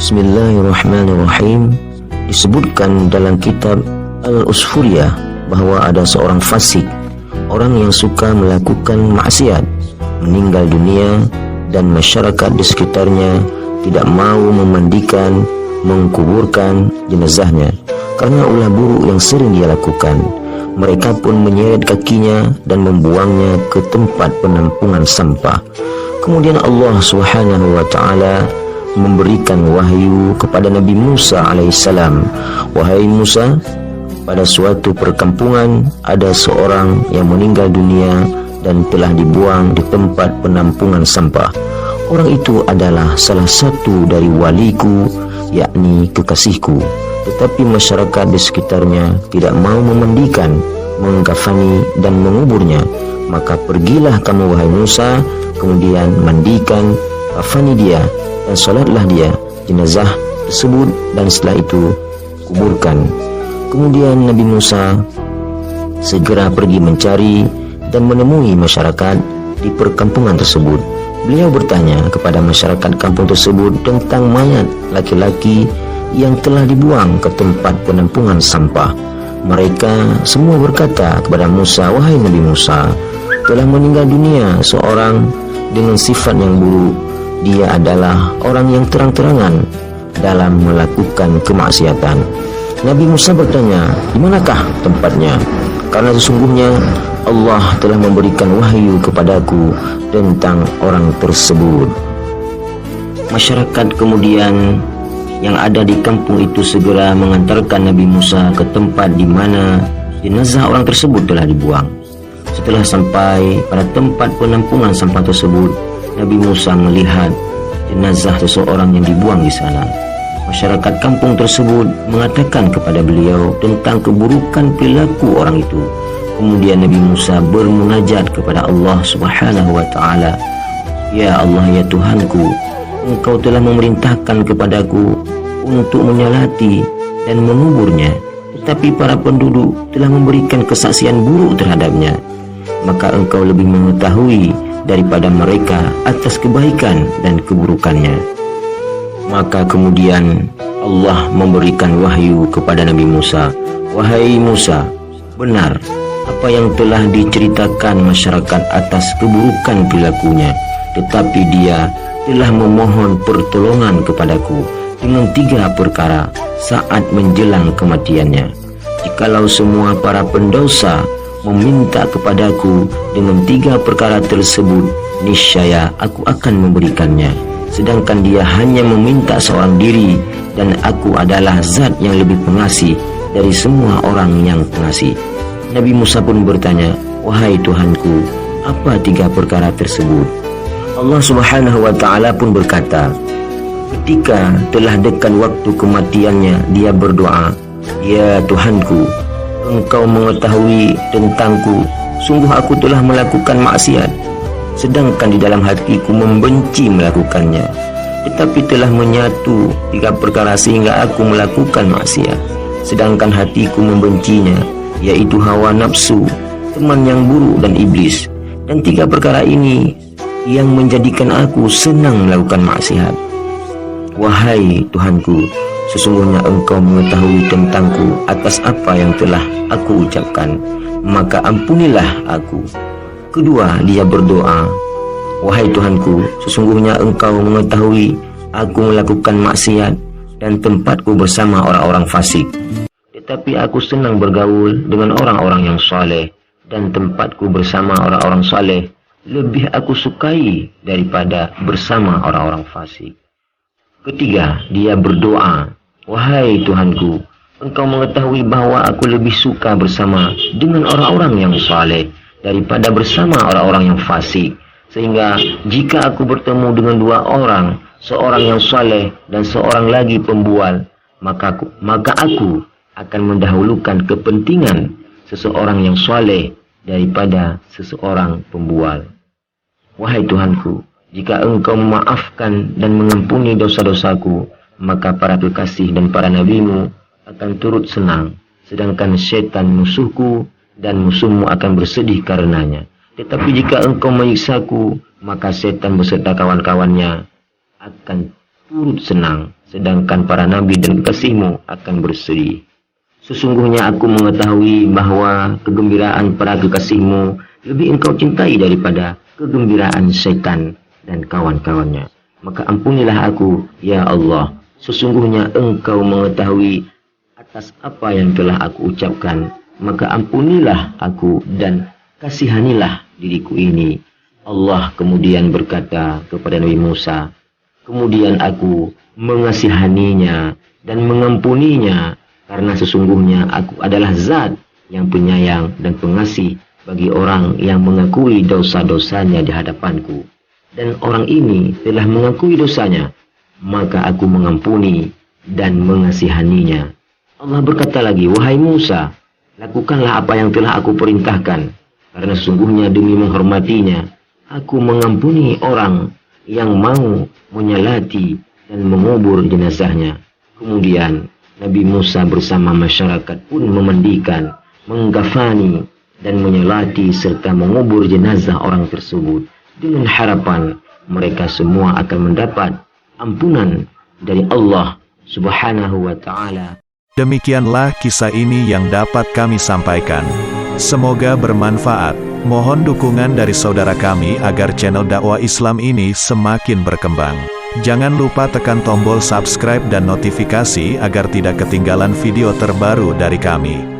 Bismillahirrahmanirrahim. Disebutkan dalam kitab Al-Usfuriyah bahwa ada seorang fasik, orang yang suka melakukan maksiat, meninggal dunia dan masyarakat di sekitarnya tidak mau memandikan, mengkuburkan jenazahnya karena ulah buruk yang sering dia lakukan. Mereka pun menyeret kakinya dan membuangnya ke tempat penampungan sampah. Kemudian Allah Subhanahu wa taala memberikan wahyu kepada Nabi Musa alaihissalam. Wahai Musa, pada suatu perkampungan ada seorang yang meninggal dunia dan telah dibuang di tempat penampungan sampah. Orang itu adalah salah satu dari waliku, yakni kekasihku. Tetapi masyarakat di sekitarnya tidak mau memandikan, mengkafani dan menguburnya. Maka pergilah kamu wahai Musa, kemudian mandikan, kafani dia dan salatlah dia jenazah tersebut, dan setelah itu kuburkan. Kemudian Nabi Musa segera pergi mencari dan menemui masyarakat di perkampungan tersebut. Beliau bertanya kepada masyarakat kampung tersebut tentang mayat laki-laki yang telah dibuang ke tempat penampungan sampah. Mereka semua berkata kepada Musa, wahai Nabi Musa, telah meninggal dunia seorang dengan sifat yang buruk. Dia adalah orang yang terang-terangan dalam melakukan kemaksiatan. Nabi Musa bertanya, di manakah tempatnya? Karena sesungguhnya Allah telah memberikan wahyu kepadaku tentang orang tersebut. Masyarakat kemudian yang ada di kampung itu segera mengantarkan Nabi Musa ke tempat di mana jenazah orang tersebut telah dibuang. Setelah sampai pada tempat penampungan sampah tersebut, Nabi Musa melihat jenazah seseorang yang dibuang di sana. Masyarakat kampung tersebut mengatakan kepada beliau tentang keburukan perilaku orang itu. Kemudian Nabi Musa bermunajat kepada Allah Subhanahu wa taala. Ya Allah, ya Tuhanku, Engkau telah memerintahkan kepadaku untuk menyalati dan menguburnya, tetapi para penduduk telah memberikan kesaksian buruk terhadapnya. Maka Engkau lebih mengetahui daripada mereka atas kebaikan dan keburukannya. Maka kemudian Allah memberikan wahyu kepada Nabi Musa. Wahai Musa, benar apa yang telah diceritakan masyarakat atas keburukan perilakunya, tetapi dia telah memohon pertolongan kepadaku dengan 3 perkara saat menjelang kematiannya. Jikalau semua para pendosa meminta kepadaku dengan 3 perkara tersebut, niscaya aku akan memberikannya. Sedangkan dia hanya meminta seorang diri, dan aku adalah zat yang lebih pengasih dari semua orang yang pengasih. Nabi Musa pun bertanya, wahai Tuhanku, apa 3 perkara tersebut? Allah Subhanahu wa taala pun berkata, ketika telah dekat waktu kematiannya, dia berdoa, ya Tuhanku, Engkau mengetahui tentangku, sungguh aku telah melakukan maksiat, sedangkan di dalam hatiku membenci melakukannya. Tetapi telah menyatu 3 perkara sehingga aku melakukan maksiat, sedangkan hatiku membencinya, yaitu hawa nafsu, teman yang buruk dan iblis. Dan 3 perkara ini yang menjadikan aku senang melakukan maksiat. Wahai Tuhanku, sesungguhnya Engkau mengetahui tentangku atas apa yang telah aku ucapkan, maka ampunilah aku. Kedua, dia berdoa, wahai Tuhanku, sesungguhnya Engkau mengetahui aku melakukan maksiat dan tempatku bersama orang-orang fasik, tetapi aku senang bergaul dengan orang-orang yang saleh, dan tempatku bersama orang-orang saleh lebih aku sukai daripada bersama orang-orang fasik. Ketiga, dia berdoa, wahai Tuhanku, Engkau mengetahui bahwa aku lebih suka bersama dengan orang-orang yang saleh daripada bersama orang-orang yang fasik, sehingga jika aku bertemu dengan 2 orang, seorang yang saleh dan seorang lagi pembual, maka aku akan mendahulukan kepentingan seseorang yang saleh daripada seseorang pembual. Wahai Tuhanku, jika Engkau memaafkan dan mengampuni dosa-dosaku, maka para kekasih dan para nabimu akan turut senang, sedangkan syaitan musuhku dan musuhmu akan bersedih karenanya. Tetapi jika Engkau menyiksaku, maka syaitan beserta kawan-kawannya akan turut senang, sedangkan para nabi dan kekasihmu akan bersedih. Sesungguhnya aku mengetahui bahwa kegembiraan para kekasihmu lebih engkau cintai daripada kegembiraan syaitan dan kawan-kawannya. Maka ampunilah aku, ya Allah. Sesungguhnya engkau mengetahui atas apa yang telah aku ucapkan. Maka ampunilah aku dan kasihanilah diriku ini. Allah kemudian berkata kepada Nabi Musa, kemudian aku mengasihaninya dan mengampuninya, karena sesungguhnya aku adalah zat yang penyayang dan pengasih bagi orang yang mengakui dosa-dosanya di hadapanku. Dan orang ini telah mengakui dosanya, maka aku mengampuni dan mengasihaninya. Allah berkata lagi, wahai Musa, lakukanlah apa yang telah aku perintahkan, karena sesungguhnya demi menghormatinya, aku mengampuni orang yang mau menyalati dan mengubur jenazahnya. Kemudian Nabi Musa bersama masyarakat pun memandikan, menggafani dan menyalati serta mengubur jenazah orang tersebut dengan harapan mereka semua akan mendapat ampunan dari Allah Subhanahu wa ta'ala. Demikianlah kisah ini yang dapat kami sampaikan. Semoga bermanfaat. Mohon dukungan dari saudara kami agar channel dakwah Islam ini semakin berkembang. Jangan lupa tekan tombol subscribe dan notifikasi agar tidak ketinggalan video terbaru dari kami.